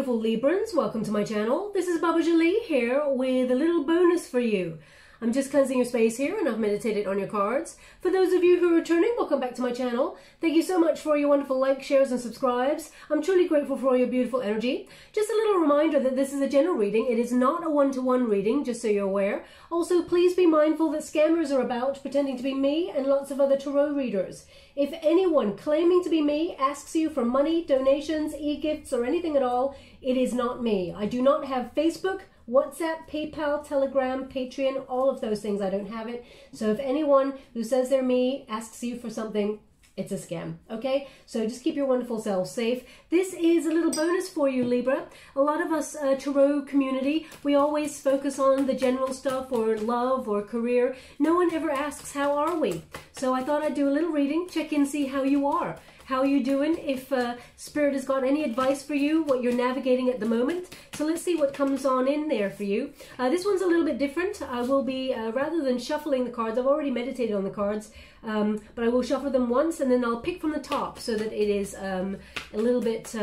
beautiful Librans, welcome to my channel. This is Baba Jolie here with a little bonus for you. I'm just cleansing your space here and I've meditated on your cards. For those of you who are returning, welcome back to my channel. Thank you so much for your wonderful likes, shares and subscribes. I'm truly grateful for all your beautiful energy. Just a little reminder that this is a general reading. It is not a one-to-one reading, just so you're aware. Also, please be mindful that scammers are about pretending to be me and lots of other tarot readers. If anyone claiming to be me asks you for money, donations, e-gifts or anything at all, it is not me. I do not have Facebook, WhatsApp, PayPal, Telegram, Patreon, all of those things. I don't have it. So if anyone who says they're me asks you for something, it's a scam, okay? So just keep your wonderful selves safe. This is a little bonus for you, Libra. A lot of us tarot community, we always focus on the general stuff or love or career. No one ever asks, how are we? So I thought I'd do a little reading, check in, see how you are. How are you doing? If Spirit has got any advice for you, what you're navigating at the moment. So let's see what comes on in there for you. This one's a little bit different. I will be, rather than shuffling the cards, I've already meditated on the cards, but I will shuffle them once and then I'll pick from the top so that it is a little bit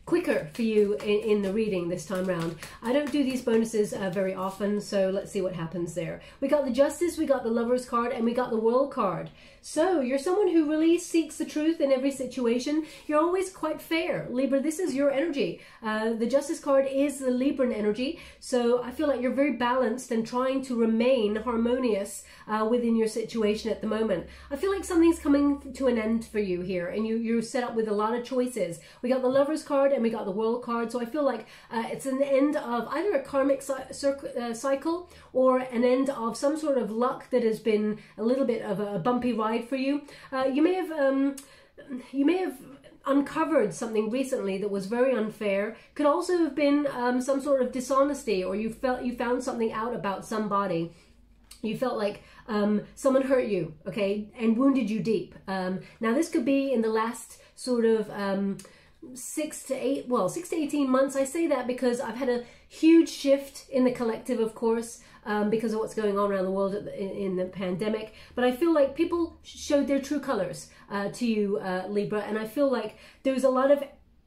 quicker for you in the reading this time round. I don't do these bonuses very often, so let's see what happens there. We got the Justice, we got the Lovers card, and we got the World card. So you're someone who really seeks the truth in every situation. You're always quite fair. Libra, this is your energy. The Justice card is the Libran energy, so I feel like you're very balanced and trying to remain harmonious within your situation at the moment. I feel like something's coming to an end for you here, and you're set up with a lot of choices. We got the Lovers card and we got the World card, so I feel like it's an end of either a karmic cycle or an end of some sort of luck that has been a little bit of a bumpy ride for you. You may have uncovered something recently that was very unfair. Could also have been some sort of dishonesty, or you found something out about somebody. You felt like someone hurt you, okay, and wounded you deep. Now this could be in the last sort of 6 to 18 months. I say that because I've had a huge shift in the collective, of course, because of what's going on around the world in the pandemic. But I feel like people showed their true colors to you, Libra, and I feel like there's a lot of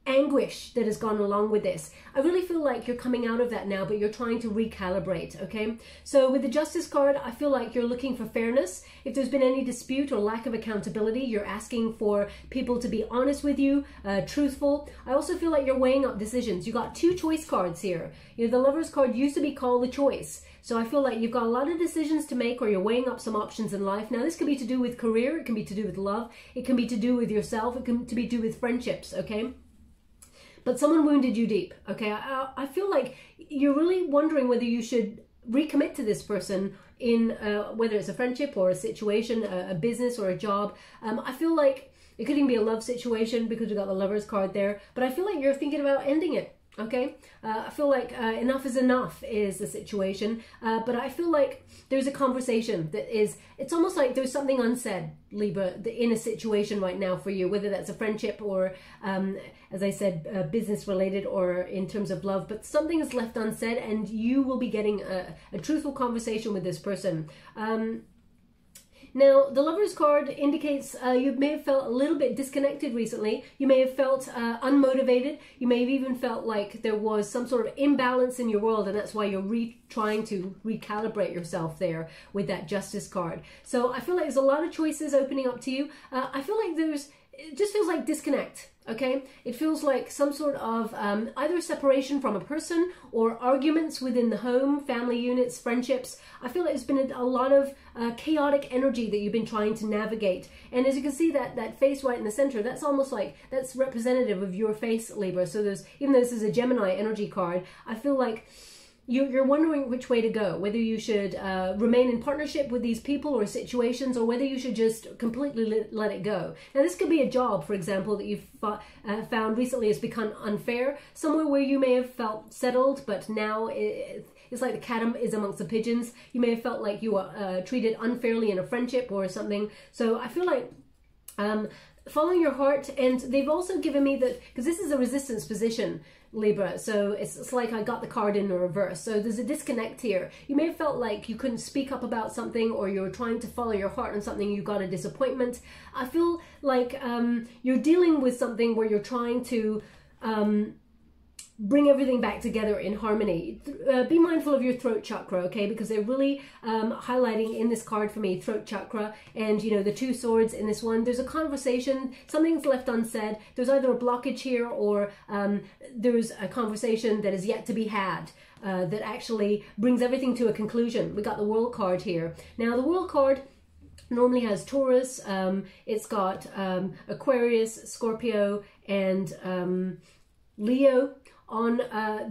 anguish that has gone along with this. I really feel like you're coming out of that now, but you're trying to recalibrate, okay? So with the Justice card, I feel like you're looking for fairness. If there's been any dispute or lack of accountability, you're asking for people to be honest with you, truthful. I also feel like you're weighing up decisions. You got two choice cards here. You know, the Lovers card used to be called the choice. So I feel like you've got a lot of decisions to make, or you're weighing up some options in life. Now this could be to do with career, it can be to do with love, it can be to do with yourself, it can be to do with friendships, okay? But someone wounded you deep, okay? I feel like you're really wondering whether you should recommit to this person in whether it's a friendship or a situation, a business or a job. I feel like it could even be a love situation because we got the Lovers card there. But I feel like you're thinking about ending it, okay? I feel like enough is enough is the situation. But I feel like there's a conversation that is, it's almost like there's something unsaid, Libra, in a situation right now for you, whether that's a friendship or, as I said, business related or in terms of love, but something is left unsaid and you will be getting a truthful conversation with this person. Now, the Lovers card indicates you may have felt a little bit disconnected recently. You may have felt unmotivated. You may have even felt like there was some sort of imbalance in your world, and that's why you're trying to recalibrate yourself there with that Justice card. So I feel like there's a lot of choices opening up to you. I feel like it just feels like disconnect. Okay, it feels like some sort of either separation from a person or arguments within the home, family units, friendships. I feel like there's been a lot of chaotic energy that you've been trying to navigate. And as you can see, that face right in the center, that's almost like that's representative of your face, Libra. So there's, even though this is a Gemini energy card, I feel like you're wondering which way to go, whether you should remain in partnership with these people or situations, or whether you should just completely let it go. Now, this could be a job, for example, that you've found recently has become unfair, somewhere where you may have felt settled, but now it's like the cat is amongst the pigeons. You may have felt like you were treated unfairly in a friendship or something. So I feel like following your heart, and they've also given me that, because this is a resistance position, Libra, so it's like I got the card in the reverse. So there's a disconnect here. You may have felt like you couldn't speak up about something, or you're trying to follow your heart on something, you got a disappointment. I feel like you're dealing with something where you're trying to bring everything back together in harmony. Be mindful of your throat chakra, okay, because they're really highlighting in this card for me, throat chakra, and you know, the two swords in this one. There's a conversation, something's left unsaid. There's either a blockage here, or there's a conversation that is yet to be had. That actually brings everything to a conclusion. We got the World card here. Now the World card normally has Taurus, it's got Aquarius, Scorpio, and Leo on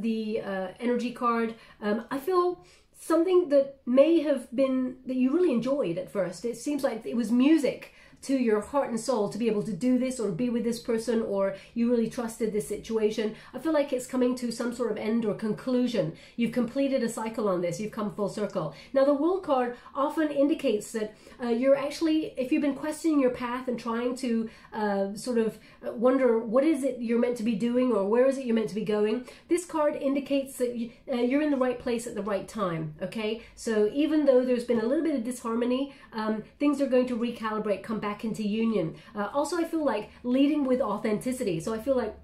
the energy card. I feel something that may have been, that you really enjoyed at first. It seems like it was music to your heart and soul to be able to do this or be with this person, or you really trusted this situation. I feel like it's coming to some sort of end or conclusion. You've completed a cycle on this. You've come full circle. Now the World card often indicates that you're actually, if you've been questioning your path and trying to sort of wonder what is it you're meant to be doing, or where is it you're meant to be going, this card indicates that you're in the right place at the right time, okay? So even though there's been a little bit of disharmony, things are going to recalibrate, come back into union. Also, I feel like leading with authenticity. So I feel like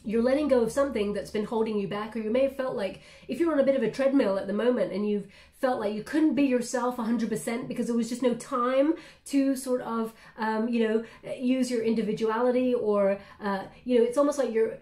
you're letting go of something that's been holding you back, or you may have felt like if you're on a bit of a treadmill at the moment and you've felt like you couldn't be yourself 100% because there was just no time to sort of, you know, use your individuality, or, you know, it's almost like you're,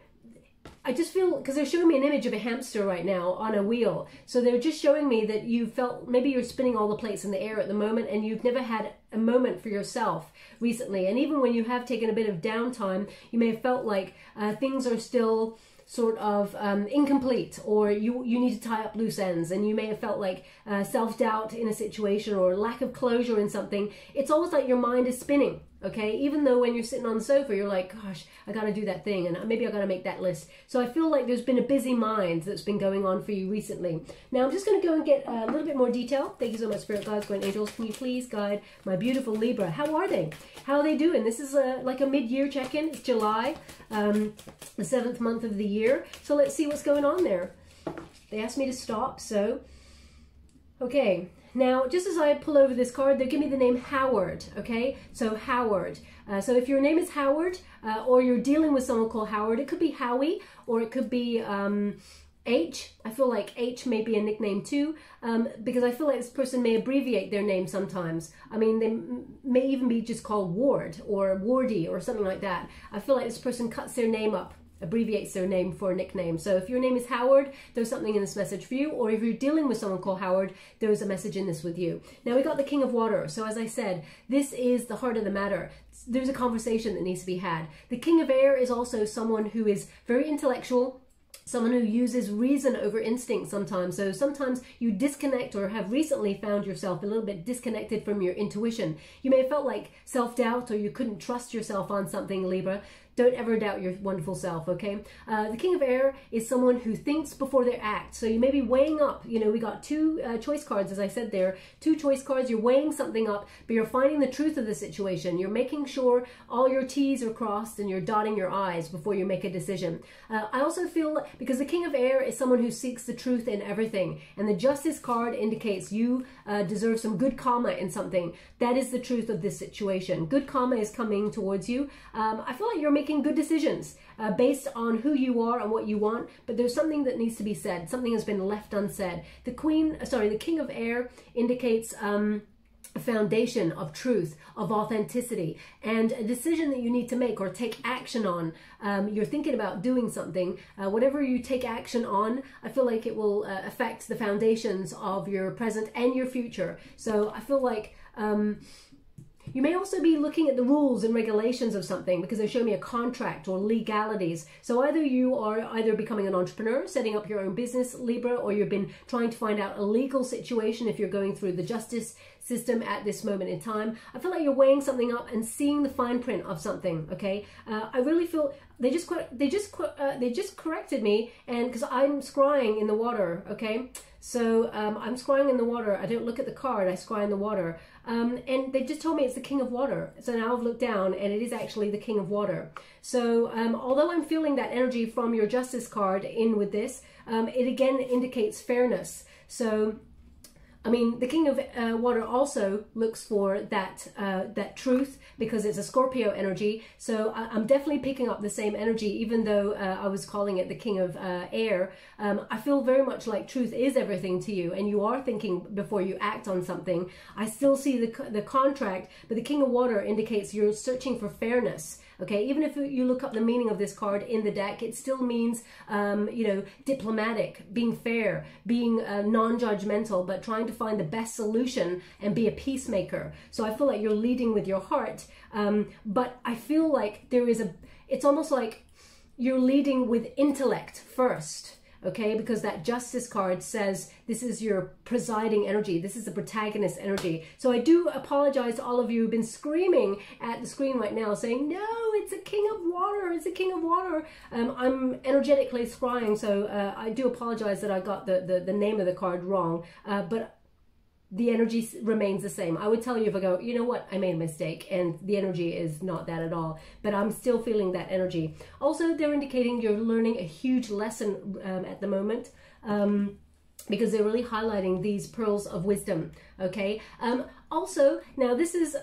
I just feel, because they're showing me an image of a hamster right now on a wheel. So they're just showing me that you felt, maybe you're spinning all the plates in the air at the moment and you've never had a moment for yourself recently. And even when you have taken a bit of downtime, you may have felt like things are still sort of incomplete, or you need to tie up loose ends, and you may have felt like self-doubt in a situation or lack of closure in something. It's almost like your mind is spinning, okay? Even though when you're sitting on the sofa, you're like, gosh, I gotta do that thing, and maybe I gotta make that list. So I feel like there's been a busy mind that's been going on for you recently. Now I'm just gonna go and get a little bit more detail. Thank you so much, Spirit Guides, Guardian Angels. Can you please guide my beautiful Libra? How are they? How are they doing? This is like a mid-year check-in. It's July, the 7th month of the year. So let's see what's going on there. They asked me to stop, so okay. Now, just as I pull over this card, they give me the name Howard, okay? So Howard. So if your name is Howard, or you're dealing with someone called Howard, it could be Howie, or it could be H. I feel like H may be a nickname too, because I feel like this person may abbreviate their name sometimes. I mean, they may even be just called Ward or Wardy or something like that. I feel like this person cuts their name up, abbreviates their name for a nickname. So if your name is Howard, there's something in this message for you, or if you're dealing with someone called Howard, there's a message in this with you. Now we got the King of Water. So as I said, this is the heart of the matter. There's a conversation that needs to be had. The King of Air is also someone who is very intellectual, someone who uses reason over instinct sometimes. So sometimes you disconnect, or have recently found yourself a little bit disconnected from your intuition. You may have felt like self-doubt, or you couldn't trust yourself on something, Libra. Don't ever doubt your wonderful self, okay? The King of Air is someone who thinks before they act. So you may be weighing up, you know, we got two choice cards, as I said there, two choice cards. You're weighing something up, but you're finding the truth of the situation. You're making sure all your T's are crossed and you're dotting your I's before you make a decision. I also feel, because the King of Air is someone who seeks the truth in everything, and the Justice card indicates you deserve some good karma in something. That is the truth of this situation. Good karma is coming towards you. I feel like you're making good decisions based on who you are and what you want, but there's something that needs to be said. Something has been left unsaid. The King of Air indicates a foundation of truth, of authenticity, and a decision that you need to make or take action on. You're thinking about doing something. Whatever you take action on, I feel like it will affect the foundations of your present and your future. So I feel like you may also be looking at the rules and regulations of something, because they show me a contract or legalities. So either you are becoming an entrepreneur, setting up your own business, Libra, or you've been trying to find out a legal situation if you're going through the justice system at this moment in time. I feel like you're weighing something up and seeing the fine print of something, okay? I really feel they just corrected me, and because I'm scrying in the water, okay? So I'm scrying in the water. I don't look at the card, I scry in the water. And they just told me it's the King of Water. So now I've looked down and it is actually the King of Water. So although I'm feeling that energy from your Justice card in with this, it again indicates fairness. So I mean, the King of Water also looks for that truth, because it's a Scorpio energy. So I'm definitely picking up the same energy, even though I was calling it the King of Air. I feel very much like truth is everything to you, and you are thinking before you act on something. I still see the contract, but the King of Water indicates you're searching for fairness. Okay, even if you look up the meaning of this card in the deck, it still means, you know, diplomatic, being fair, being non-judgmental, but trying to find the best solution and be a peacemaker. So I feel like you're leading with your heart, but I feel like it's almost like you're leading with intellect first. Okay, because that Justice card says this is your presiding energy. This is the protagonist energy. So I do apologize to all of you who've been screaming at the screen right now saying, no, it's a King of Water. It's a King of Water. I'm energetically scrying, so I do apologize that I got the name of the card wrong. But the energy remains the same. I would tell you if I go, you know what, I made a mistake, and the energy is not that at all, but I'm still feeling that energy. Also, they're indicating you're learning a huge lesson at the moment, because they're really highlighting these pearls of wisdom, okay? Also, now this is,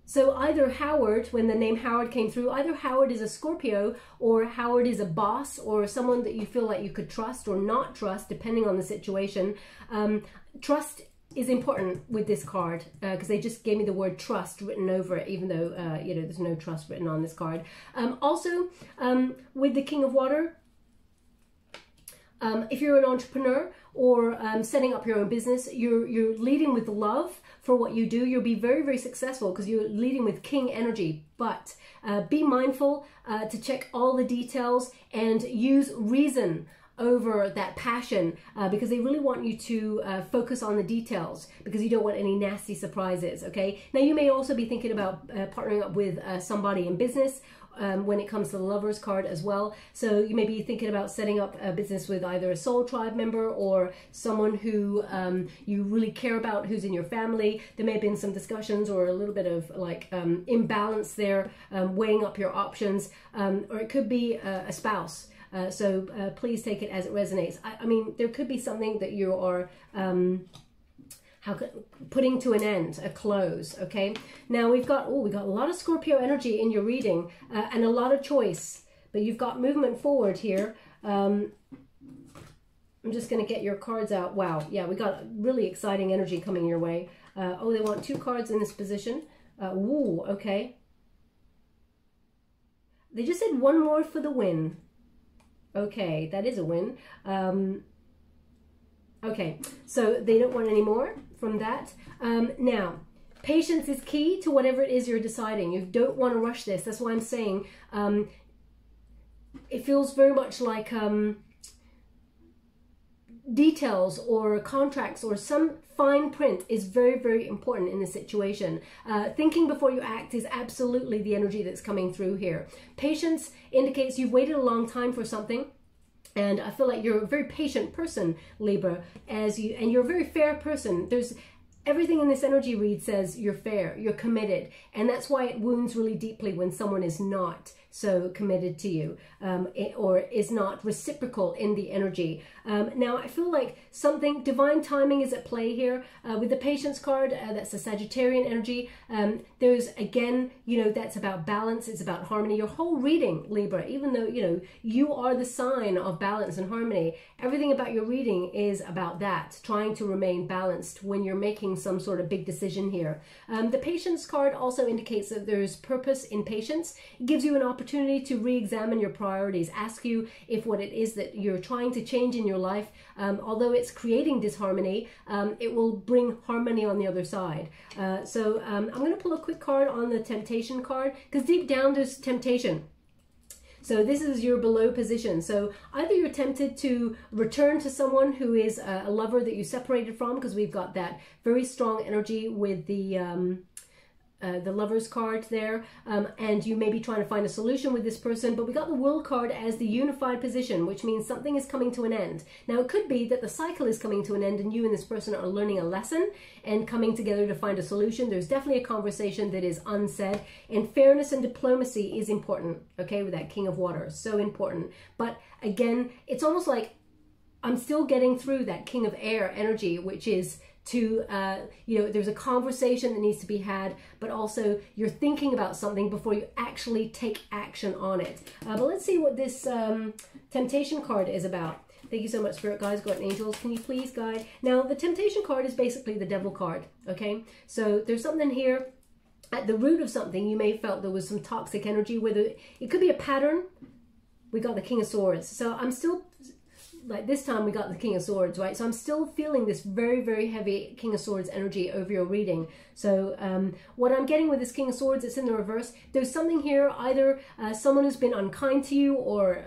so either Howard, when the name Howard came through, either Howard is a Scorpio, or Howard is a boss, or someone that you feel like you could trust or not trust, depending on the situation. Trust is important with this card, because they just gave me the word trust written over it, even though, you know, there's no trust written on this card. Also, with the King of Water, if you're an entrepreneur or setting up your own business, you're leading with love for what you do. You'll be very, very successful because you're leading with King energy. But be mindful to check all the details and use reason over that passion, because they really want you to focus on the details, because you don't want any nasty surprises. Okay, now you may also be thinking about partnering up with somebody in business when it comes to the Lovers card as well. So you may be thinking about setting up a business with either a soul tribe member or someone who you really care about, who's in your family. There may have been some discussions or a little bit of like imbalance there, weighing up your options, or it could be a spouse. So please take it as it resonates. I mean, there could be something that you are putting to an end, a close. Okay. Now we got a lot of Scorpio energy in your reading, and a lot of choice. But you've got movement forward here. I'm just going to get your cards out. Wow. Yeah, we got really exciting energy coming your way. Oh, they want 2 cards in this position. Ooh, okay. They just said 1 more for the win. Okay, that is a win. Okay, so they don't want any more from that. Now, patience is key to whatever it is you're deciding. You don't want to rush this. That's why I'm saying it feels very much like details or contracts or some fine print is very, very important in this situation. Thinking before you act is absolutely the energy that's coming through here. Patience indicates you've waited a long time for something. And I feel like you're a very patient person, Libra, and you're a very fair person. There's everything in this energy read says you're fair, you're committed. And that's why it wounds really deeply when someone is not so committed to you, or is not reciprocal in the energy. Now, I feel like something, divine timing is at play here. With the Patience card, that's a Sagittarian energy. There's, again, you know, that's about balance, it's about harmony. Your whole reading, Libra, even though, you know, you are the sign of balance and harmony, everything about your reading is about that, trying to remain balanced when you're making some sort of big decision here. The Patience card also indicates that there's purpose in patience. It gives you an opportunity to re-examine your priorities, ask you if what it is that you're trying to change in your life, although it's creating disharmony, it will bring harmony on the other side. So I'm going to pull a quick card on the Temptation card, because deep down there's temptation. So this is your below position. So either you're tempted to return to someone who is a lover that you separated from, because we've got that very strong energy with the Lovers card there, and you may be trying to find a solution with this person, but we got the World card as the unified position, which means something is coming to an end. Now, it could be that the cycle is coming to an end and you and this person are learning a lesson and coming together to find a solution. There's definitely a conversation that is unsaid, and fairness and diplomacy is important, okay, with that King of Water, so important. But again, it's almost like I'm still getting through that King of Air energy, which is to, you know, there's a conversation that needs to be had, but also you're thinking about something before you actually take action on it. But let's see what this Temptation card is about. Thank you so much, Spirit Guides, God and Angels. Can you please guide? Now, the Temptation card is basically the Devil card, okay? So there's something here at the root of something. You may have felt there was some toxic energy, whether it could be a pattern. We got the King of Swords. So I'm still, like this time we got the King of Swords, right? So I'm still feeling this very, very heavy King of Swords energy over your reading. So what I'm getting with this King of Swords, it's in the reverse. There's something here, either someone who's been unkind to you or,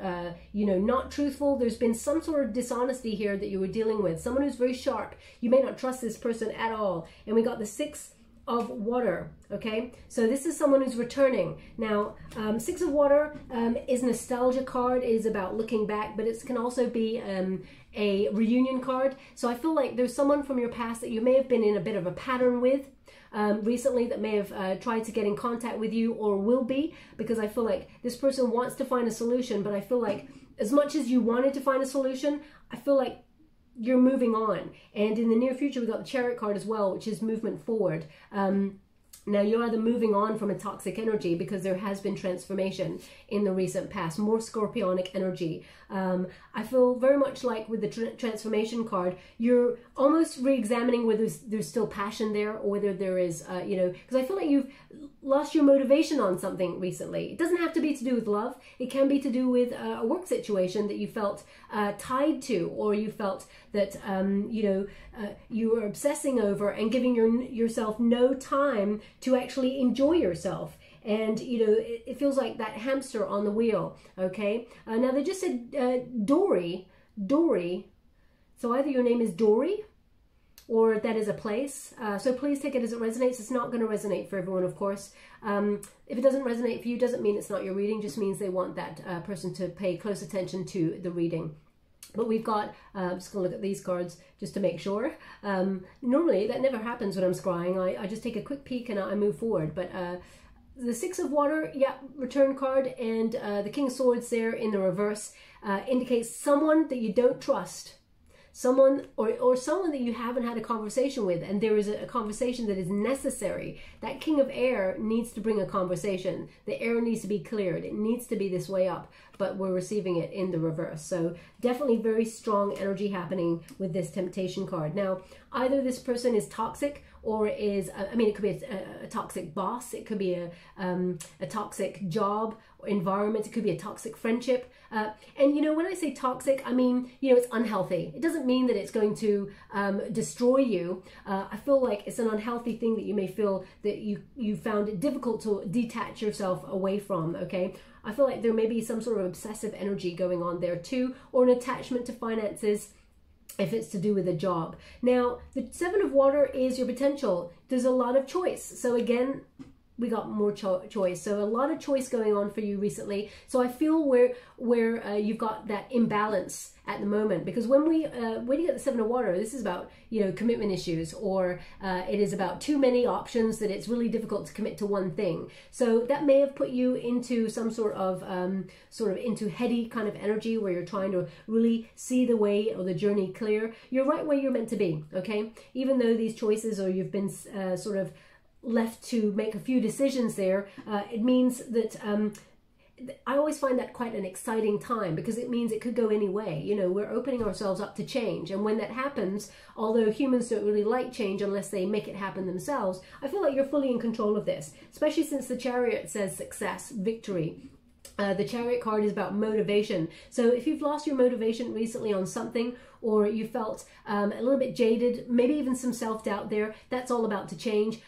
you know, not truthful. There's been some sort of dishonesty here that you were dealing with. Someone who's very sharp. You may not trust this person at all. And we got the Six of Water, okay? So this is someone who's returning. Now, Six of Water is a nostalgia card, is about looking back, but it can also be a reunion card. So I feel like there's someone from your past that you may have been in a bit of a pattern with recently, that may have tried to get in contact with you or will be, because I feel like this person wants to find a solution, but I feel like as much as you wanted to find a solution, I feel like you're moving on. And in the near future, we got the Chariot card as well, which is movement forward. Now, you're either moving on from a toxic energy because there has been transformation in the recent past, more scorpionic energy. I feel very much like with the transformation card, you're almost re-examining whether there's still passion there, or whether there is, you know, because I feel like you've lost your motivation on something recently. It doesn't have to be to do with love. It can be to do with a work situation that you felt tied to, or you felt that, you know, you were obsessing over and giving yourself no time to actually enjoy yourself. And, you know, it feels like that hamster on the wheel, okay? Now, they just said Dory. So either your name is Dory, or that is a place. So please take it as it resonates. It's not going to resonate for everyone, of course. If it doesn't resonate for you, doesn't mean it's not your reading, just means they want that person to pay close attention to the reading. But we've got, I'm just going to look at these cards just to make sure. Normally, that never happens when I'm scrying. I just take a quick peek and I move forward. But the Six of Water, yeah, return card, and the King of Swords there in the reverse indicates someone that you don't trust. Someone or someone that you haven't had a conversation with, and there is a conversation that is necessary. That King of Air needs to bring a conversation. The air needs to be cleared. It needs to be this way up, but we're receiving it in the reverse. So definitely very strong energy happening with this Temptation card. Now, either this person is toxic, or is, I mean, it could be a toxic boss. It could be a toxic job or environment. It could be a toxic friendship. And, you know, when I say toxic, I mean, you know, it's unhealthy. It doesn't mean that it's going to destroy you. I feel like it's an unhealthy thing that you may feel that you found it difficult to detach yourself away from, okay? I feel like there may be some sort of obsessive energy going on there too, or an attachment to finances, if it's to do with a job. Now, the Seven of Water is your potential. There's a lot of choice. So again, we got more choice. So a lot of choice going on for you recently. So I feel where you've got that imbalance at the moment, because when you get the Seven of Water, this is about, you know, commitment issues, or it is about too many options that it's really difficult to commit to one thing. So that may have put you into some sort of into heady kind of energy where you're trying to really see the way or the journey clear. You're right where you're meant to be, okay? Even though these choices, or you've been sort of left to make a few decisions there, it means that I always find that quite an exciting time, because it means it could go any way. You know, we're opening ourselves up to change, and when that happens, although humans don't really like change unless they make it happen themselves, I feel like you're fully in control of this, especially since the Chariot says success, victory. The Chariot card is about motivation. So if you've lost your motivation recently on something, or you felt a little bit jaded, maybe even some self-doubt there, that's all about to change.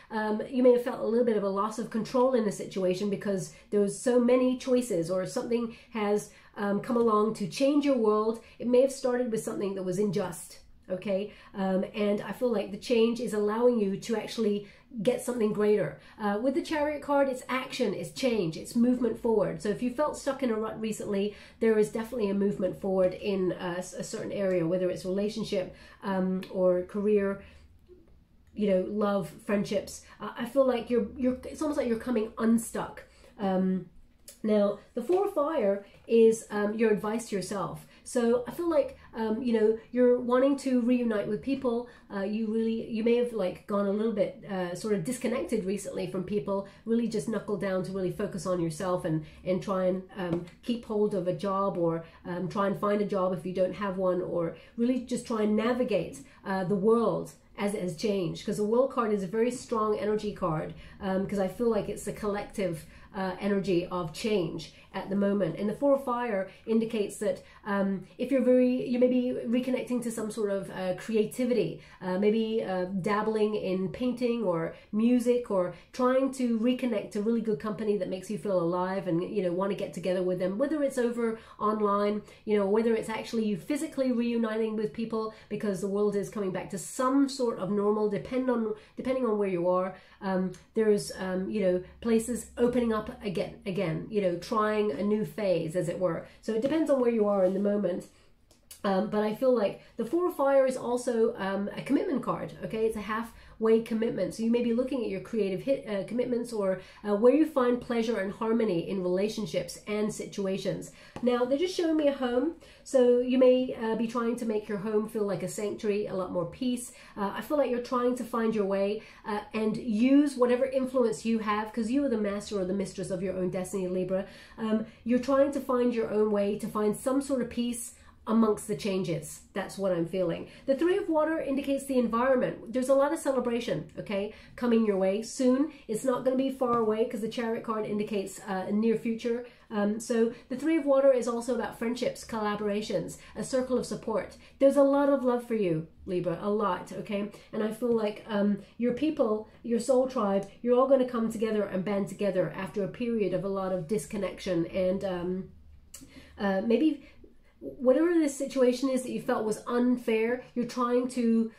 You may have felt a little bit of a loss of control in a situation because there was so many choices, or something has come along to change your world. It may have started with something that was unjust, okay? And I feel like the change is allowing you to actually get something greater. With the Chariot card, it's action, it's change, it's movement forward. So if you felt stuck in a rut recently, there is definitely a movement forward in a certain area, whether it's relationship or career, you know, love, friendships. I feel like it's almost like you're coming unstuck. Now, the Four of Fire is your advice to yourself. So I feel like, you know, you're wanting to reunite with people. You may have like gone a little bit sort of disconnected recently from people, really just knuckle down to really focus on yourself and try and keep hold of a job, or try and find a job if you don't have one, or really just try and navigate the world as it has changed, because the World card is a very strong energy card, because I feel like it's the collective energy of change at the moment. And the Four of Fire indicates that if you may be reconnecting to some sort of creativity, maybe dabbling in painting or music, or trying to reconnect to really good company that makes you feel alive and, you know, want to get together with them, whether it's over online, you know, whether it's actually you physically reuniting with people because the world is coming back to some sort of normal, depending on where you are. There's you know, places opening up again, you know, trying a new phase, as it were. So it depends on where you are in the moment. But I feel like the Four of Fire is also a commitment card, okay? It's a halfway commitment. So you may be looking at your creative commitments, or where you find pleasure and harmony in relationships and situations. Now, they're just showing me a home. So you may be trying to make your home feel like a sanctuary, a lot more peace. I feel like you're trying to find your way and use whatever influence you have, because you are the master or the mistress of your own destiny, Libra. You're trying to find your own way, to find some sort of peace amongst the changes. That's what I'm feeling. The Three of Water indicates the environment. There's a lot of celebration, okay, coming your way soon. It's not going to be far away, because the Chariot card indicates a near future. So the Three of Water is also about friendships, collaborations, a circle of support. There's a lot of love for you, Libra, a lot, okay? And I feel like your people, your soul tribe, you're all going to come together and band together after a period of a lot of disconnection, and maybe whatever this situation is that you felt was unfair, you're trying to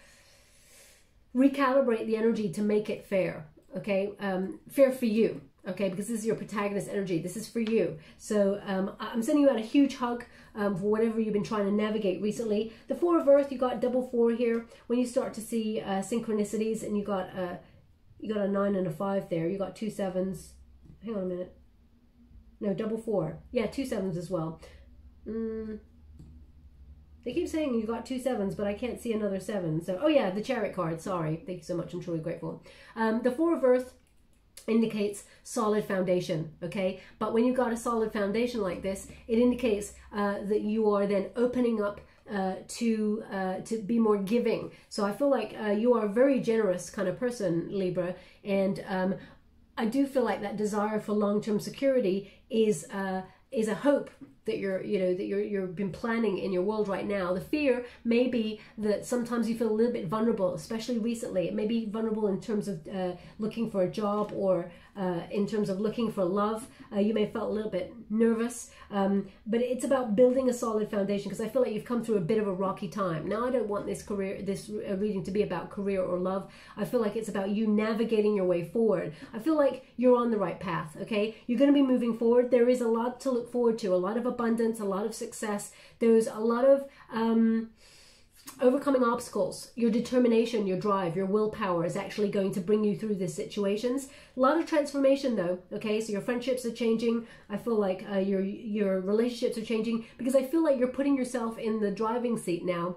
recalibrate the energy to make it fair, okay? Fair for you, okay? Because this is your protagonist energy. This is for you. So I'm sending you out a huge hug for whatever you've been trying to navigate recently. The Four of Earth, you got double 4 here. When you start to see synchronicities, and you got a 9 and a 5 there. You got 2 7s. Hang on a minute. No, double 4. Yeah, 2 7s as well. They keep saying you got 2 7s, but I can't see another 7. So, oh yeah, the Chariot card. Sorry. Thank you so much. I'm truly grateful. The Four of Earth indicates solid foundation, okay? But when you've got a solid foundation like this, it indicates that you are then opening up to be more giving. So I feel like you are a very generous kind of person, Libra, and I do feel like that desire for long-term security is a hope that you've been planning in your world right now. The fear may be that sometimes you feel a little bit vulnerable, especially recently. It may be vulnerable in terms of looking for a job, or in terms of looking for love. You may have felt a little bit nervous, but it's about building a solid foundation, because I feel like you've come through a bit of a rocky time. Now, I don't want this reading to be about career or love. I feel like it's about you navigating your way forward. I feel like you're on the right path, okay? You're going to be moving forward. There is a lot to look forward to, a lot of abundance, a lot of success. There's a lot of overcoming obstacles. Your determination, your drive, your willpower is actually going to bring you through these situations. A lot of transformation though, okay? So your friendships are changing. I feel like your relationships are changing, because I feel like you're putting yourself in the driving seat now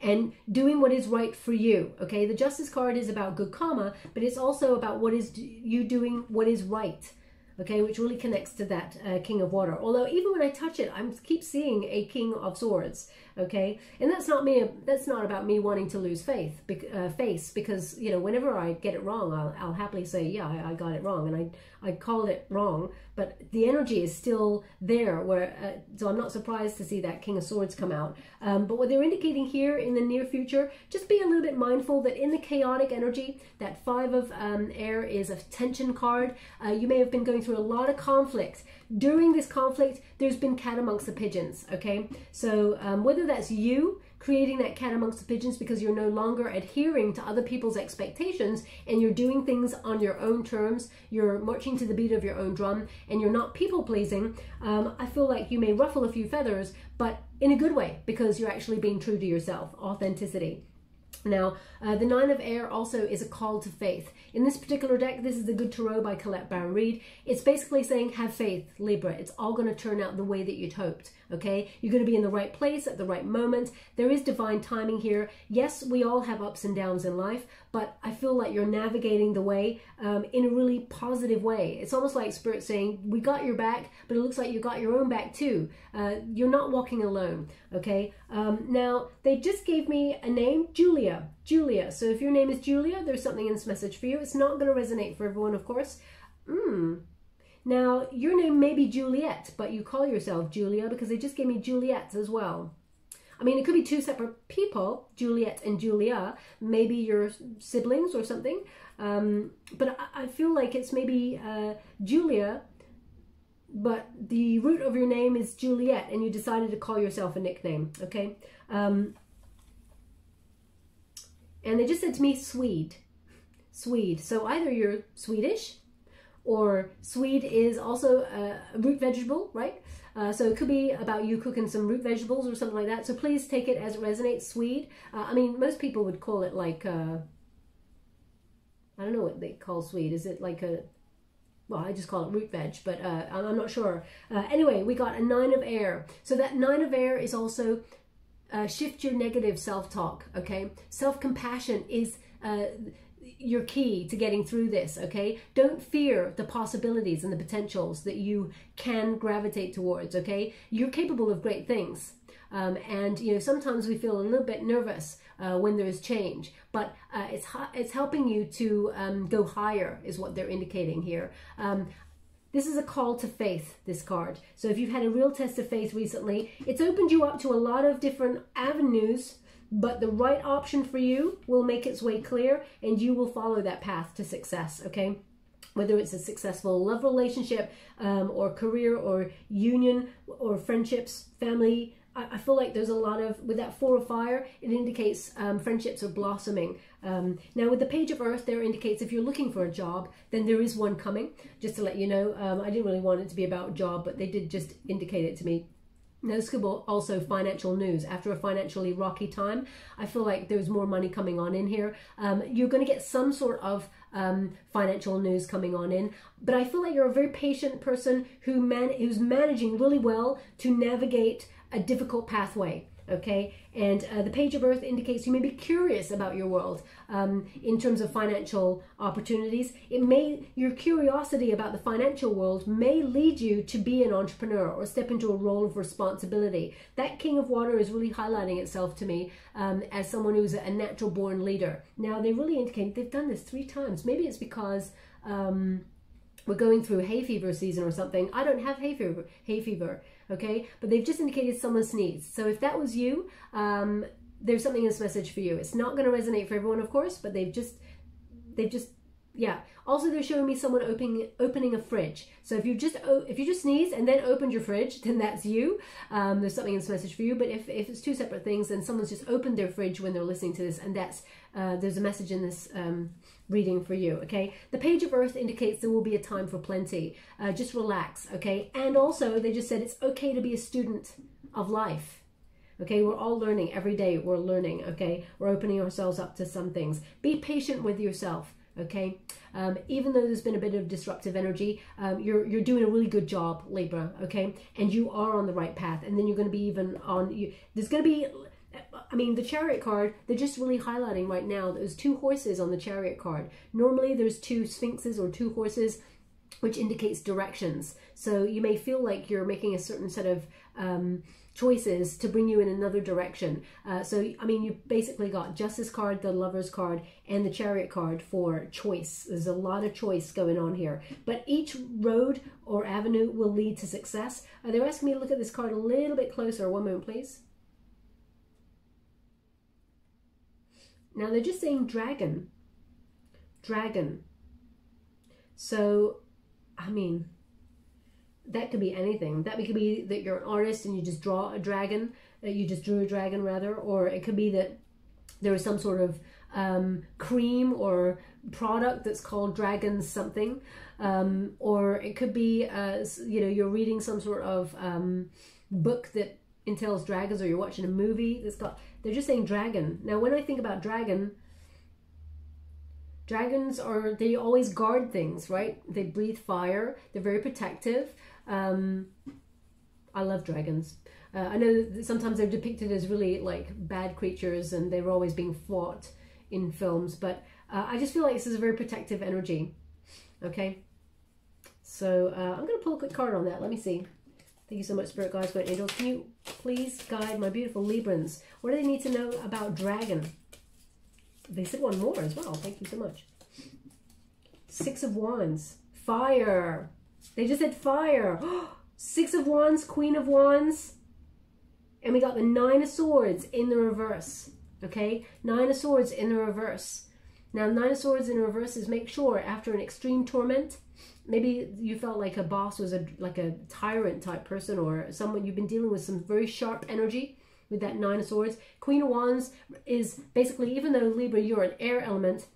and doing what is right for you, okay? The Justice card is about good karma, but it's also about you doing what is right, okay, which really connects to that King of Water. Although even when I touch it, I keep seeing a King of Swords, okay? And that's not me. That's not about me wanting to lose face, because, you know, whenever I get it wrong, I'll happily say, yeah, I got it wrong, and I called it wrong, but the energy is still there, so I'm not surprised to see that King of Swords come out. But what they're indicating here in the near future, just be a little bit mindful that in the chaotic energy, that 5 of air is a tension card. You may have been going through a lot of conflict. During this conflict, there's been cat amongst the pigeons, okay? So whether that's you creating that cat amongst the pigeons because you're no longer adhering to other people's expectations and you're doing things on your own terms, you're marching to the beat of your own drum, and you're not people-pleasing, I feel like you may ruffle a few feathers, but in a good way, because you're actually being true to yourself. Authenticity. Now, the 9 of air also is a call to faith. In this particular deck, this is the Good Tarot by Colette Baron Reid. It's basically saying, have faith, Libra. It's all going to turn out the way that you'd hoped. okay? You're going to be in the right place at the right moment. There is divine timing here. Yes, we all have ups and downs in life, but I feel like you're navigating the way in a really positive way. It's almost like Spirit saying, we got your back, but it looks like you got your own back too. You're not walking alone, okay? Now, they just gave me a name, Julia. Julia. So if your name is Julia, there's something in this message for you. It's not going to resonate for everyone, of course. Now, your name may be Juliet, but you call yourself Julia because they just gave me Juliet as well. I mean, it could be two separate people, Juliet and Julia, maybe your siblings or something. But I feel like it's maybe Julia, but the root of your name is Juliet, and you decided to call yourself a nickname, okay? And they just said to me, Swede. Swede. So either you're Swedish, or Swede is also a root vegetable, right? So it could be about you cooking some root vegetables or something like that. So please take it as it resonates, Swede. I mean, most people would call it like, I don't know what they call Swede. Is it like a, well, I just call it root veg, but I'm not sure. Anyway, we got a 9 of air. So that 9 of air is also shift your negative self-talk, okay? Self-compassion is your key to getting through this, okay? Don't fear the possibilities and the potentials that you can gravitate towards, okay? You're capable of great things. And, you know, sometimes we feel a little bit nervous when there's change, but it's helping you to go higher is what they're indicating here. This is a call to faith, this card. So if you've had a real test of faith recently, it's opened you up to a lot of different avenues, but the right option for you will make its way clear and you will follow that path to success, okay? Whether it's a successful love relationship or career or union or friendships, family, I feel like there's a lot of, with that 4 of fire, it indicates friendships are blossoming. Now with the Page of Earth, there indicates if you're looking for a job, then there is one coming. Just to let you know, I didn't really want it to be about job, but they did just indicate it to me. Now this could be also financial news. After a financially rocky time, I feel like there's more money coming on in here. You're going to get some sort of financial news coming on in, but I feel like you're a very patient person who's managing really well to navigate a difficult pathway, okay? And the Page of Earth indicates you may be curious about your world in terms of financial opportunities. Your curiosity about the financial world may lead you to be an entrepreneur or step into a role of responsibility. That King of Water is really highlighting itself to me as someone who's a natural born leader. Now they really indicate they've done this 3 times. Maybe it's because we're going through hay fever season or something. I don't have hay fever, okay? But they've just indicated someone sneezed. So if that was you, there's something in this message for you. It's not going to resonate for everyone, of course, but they've just, yeah. Also, they're showing me someone opening a fridge. So if you just sneeze and then opened your fridge, then that's you. There's something in this message for you. But if it's 2 separate things, then someone's just opened their fridge when they're listening to this, and that's there's a message in this reading for you, okay? The Page of Earth indicates there will be a time for plenty. Just relax, okay? And also, they just said it's okay to be a student of life. Okay, we're all learning every day. We're learning, okay? We're opening ourselves up to some things. Be patient with yourself. Okay, even though there's been a bit of disruptive energy, you're doing a really good job, Libra, okay? And you are on the right path, and then you're going to be even on, there's going to be, I mean, the Chariot card, they're just really highlighting right now, there's 2 horses on the Chariot card. Normally there's 2 sphinxes or 2 horses, which indicates directions. So you may feel like you're making a certain set of choices to bring you in another direction. So, I mean, you basically got Justice card, the Lovers card, and the Chariot card for choice. There's a lot of choice going on here. But each road or avenue will lead to success. They're asking me to look at this card a little bit closer. One moment, please. Now, they're just saying dragon. Dragon. So, I mean, that could be anything. That could be that you're an artist and you just draw a dragon, you just drew a dragon rather, or it could be that there is some sort of cream or product that's called dragon something, or it could be, you know, you're reading some sort of book that entails dragons, or you're watching a movie that's got, they're just saying dragon. Now, when I think about dragon, dragons are, they always guard things, right? They breathe fire. They're very protective. I love dragons. I know that sometimes they're depicted as really like bad creatures and they're always being fought in films, but I just feel like this is a very protective energy. Okay, so I'm going to pull a quick card on that. Let me see. Thank you so much, Spirit Guides, Great Angels. Can you please guide my beautiful Librans? What do they need to know about dragon? They said one more as well. Thank you so much. Six of Wands. Fire. They just said fire. Six of Wands, Queen of Wands. And we got the Nine of Swords in the reverse. Okay? Nine of Swords in the reverse. Now, Nine of Swords in reverse is make sure after an extreme torment, maybe you felt like a boss was like a tyrant type person, or someone you've been dealing with some very sharp energy with that Nine of Swords. Queen of Wands is basically, even though Libra, you're an air element,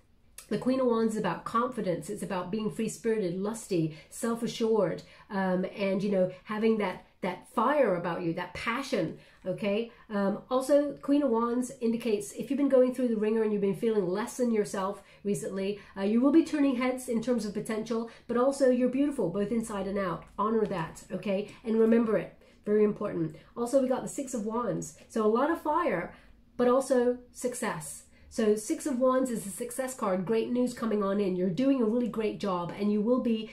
the Queen of Wands is about confidence. It's about being free-spirited, lusty, self-assured, and, you know, having that fire about you, that passion, okay? Also, Queen of Wands indicates if you've been going through the ringer and you've been feeling less than yourself recently, you will be turning heads in terms of potential, but also you're beautiful, both inside and out. Honor that, okay? And remember it. Very important. Also, we got the Six of Wands. So a lot of fire, but also success. So Six of Wands is a success card. Great news coming on in. You're doing a really great job, and you will be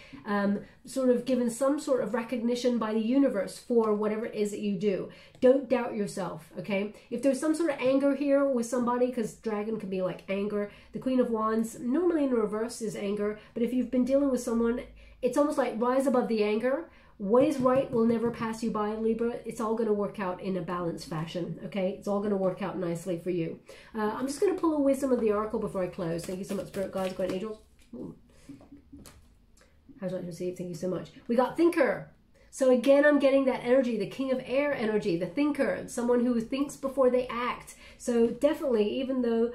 sort of given some sort of recognition by the universe for whatever it is that you do. Don't doubt yourself, okay? If there's some sort of anger here with somebody, because dragon can be like anger, the Queen of Wands, normally in reverse is anger, but if you've been dealing with someone, it's almost like rise above the anger. What is right will never pass you by, Libra. It's all going to work out in a balanced fashion, okay? It's all going to work out nicely for you. I'm just going to pull a wisdom of the oracle before I close. Thank you so much, Spirit Guides, Great Angels. How's that received? Thank you so much. We got Thinker. So again, I'm getting that energy, the King of Air energy, the thinker, someone who thinks before they act. So definitely, even though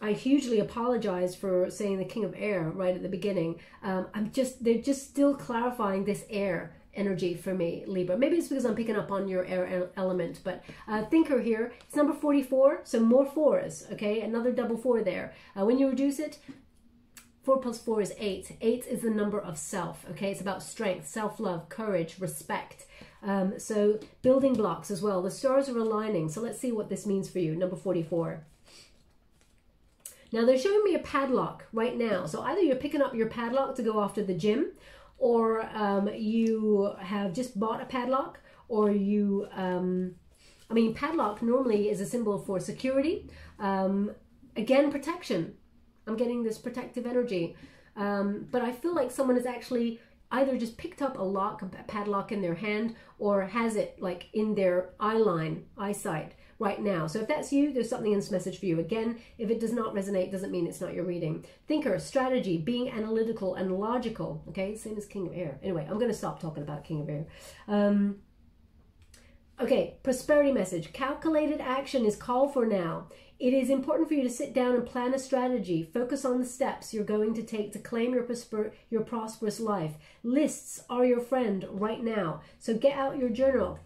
I hugely apologize for saying the King of Air right at the beginning. They're just still clarifying this air energy for me, Libra. Maybe it's because I'm picking up on your air element, but thinker here, it's number 44, so more fours, okay? Another double four there. When you reduce it, 4 plus 4 is 8. 8 is the number of self, okay? It's about strength, self-love, courage, respect. So building blocks as well. The stars are aligning, so let's see what this means for you, number 44. Now, they're showing me a padlock right now. So either you're picking up your padlock to go off to the gym, or you have just bought a padlock, or you, I mean, padlock normally is a symbol for security. Again, protection. I'm getting this protective energy. But I feel like someone has actually either just picked up a padlock in their hand, or has it like in their eyesight right now. So if that's you, there's something in this message for you. Again, if it does not resonate, doesn't mean it's not your reading. Thinker, strategy, being analytical and logical. Okay, same as King of Air. Anyway, I'm going to stop talking about King of Air. Okay, prosperity message. Calculated action is called for now. It is important for you to sit down and plan a strategy. Focus on the steps you're going to take to claim your prosperous life. Lists are your friend right now. So get out your journal.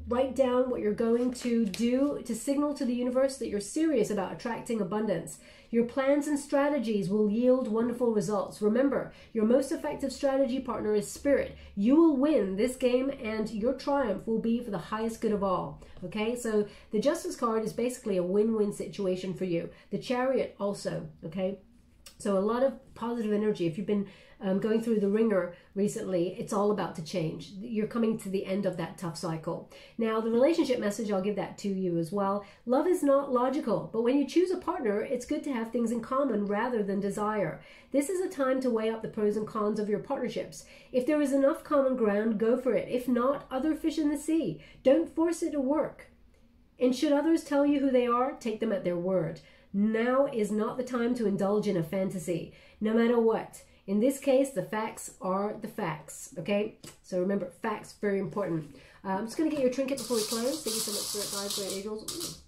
Write down what you're going to do to signal to the universe that you're serious about attracting abundance. Your plans and strategies will yield wonderful results. Remember, your most effective strategy partner is Spirit. You will win this game, and your triumph will be for the highest good of all. Okay, so the Justice card is basically a win-win situation for you. The Chariot also, okay? So a lot of positive energy. If you've been going through the ringer recently, it's all about to change. You're coming to the end of that tough cycle. Now, the relationship message, I'll give that to you as well. Love is not logical, but when you choose a partner, it's good to have things in common rather than desire. This is a time to weigh up the pros and cons of your partnerships. If there is enough common ground, go for it. If not, other fish in the sea. Don't force it to work. And should others tell you who they are, take them at their word. Now is not the time to indulge in a fantasy, no matter what. In this case, the facts are the facts, okay? So remember, facts, very important. I'm just going to get your trinket before we close. Thank you so much, Spirit Guides, Great Angels.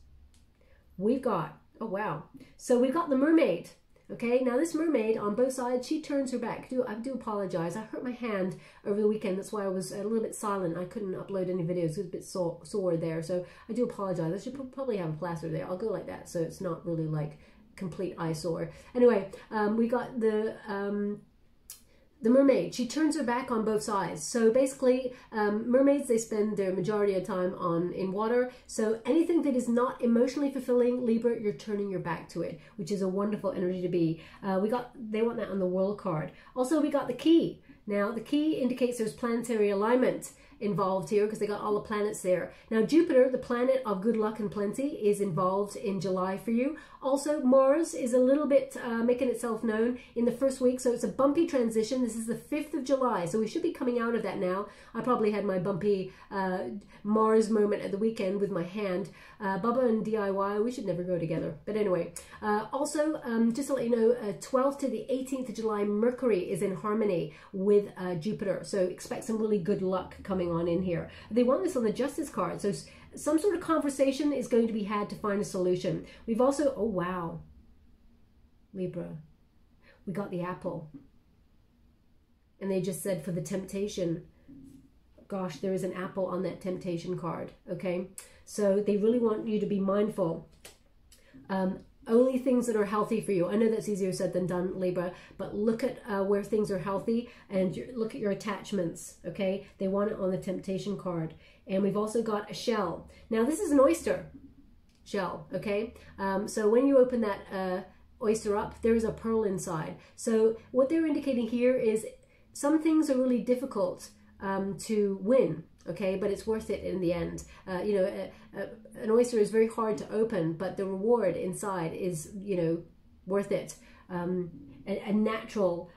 We've got, oh wow. So we've got the mermaid, okay? Now this mermaid, on both sides, she turns her back. I do apologize. I hurt my hand over the weekend. That's why I was a little bit silent. I couldn't upload any videos. It was a bit sore there. So I do apologize. I should probably have a plaster there. I'll go like that so it's not really like complete eyesore. Anyway, we got the the mermaid, she turns her back on both sides. So basically, mermaids, they spend their majority of time in water. So anything that is not emotionally fulfilling, Libra, you're turning your back to it, which is a wonderful energy to be. They want that on the World card. Also, we got the key. Now, the key indicates there's planetary alignment involved here because they got all the planets there. Now, Jupiter, the planet of good luck and plenty, is involved in July for you. Also, Mars is a little bit making itself known in the first week, so it's a bumpy transition. This is the 5th of July, so we should be coming out of that now. I probably had my bumpy Mars moment at the weekend with my hand. Baba and DIY, we should never go together. But anyway, also, just to let you know, 12th to the 18th of July, Mercury is in harmony with Jupiter, so expect some really good luck coming on in here. They want this on the Justice card, so some sort of conversation is going to be had to find a solution. We've also, oh wow, Libra, we got the apple. And they just said for the temptation, gosh, there is an apple on that temptation card, okay? So they really want you to be mindful. Only things that are healthy for you. I know that's easier said than done, Libra, but look at where things are healthy and look at your attachments, okay? They want it on the temptation card. And we've also got a shell. Now, this is an oyster shell, okay? So when you open that oyster up, there is a pearl inside. So what they're indicating here is some things are really difficult to win, okay, but it's worth it in the end. You know, an oyster is very hard to open, but the reward inside is, you know, worth it. A natural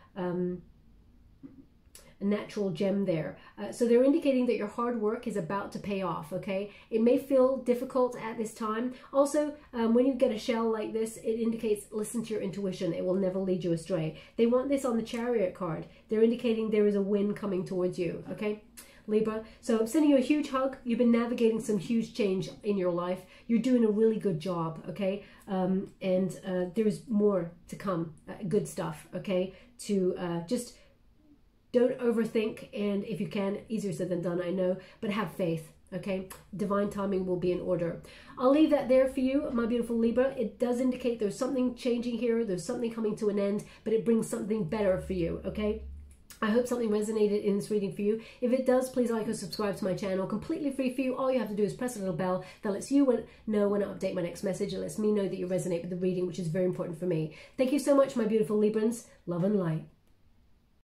gem there. So they're indicating that your hard work is about to pay off, okay? It may feel difficult at this time. Also, when you get a shell like this, it indicates listen to your intuition. It will never lead you astray. They want this on the Chariot card. They're indicating there is a win coming towards you, okay? Libra. So I'm sending you a huge hug. You've been navigating some huge change in your life. You're doing a really good job, okay? There's more to come, good stuff, okay? To just don't overthink, and if you can, easier said than done, I know, but have faith, okay? Divine timing will be in order. I'll leave that there for you, my beautiful Libra. It does indicate there's something changing here, there's something coming to an end, but it brings something better for you, okay? I hope something resonated in this reading for you. If it does, please like or subscribe to my channel. Completely free for you. All you have to do is press a little bell that lets you know when I update my next message. It lets me know that you resonate with the reading, which is very important for me. Thank you so much, my beautiful Librans. Love and light.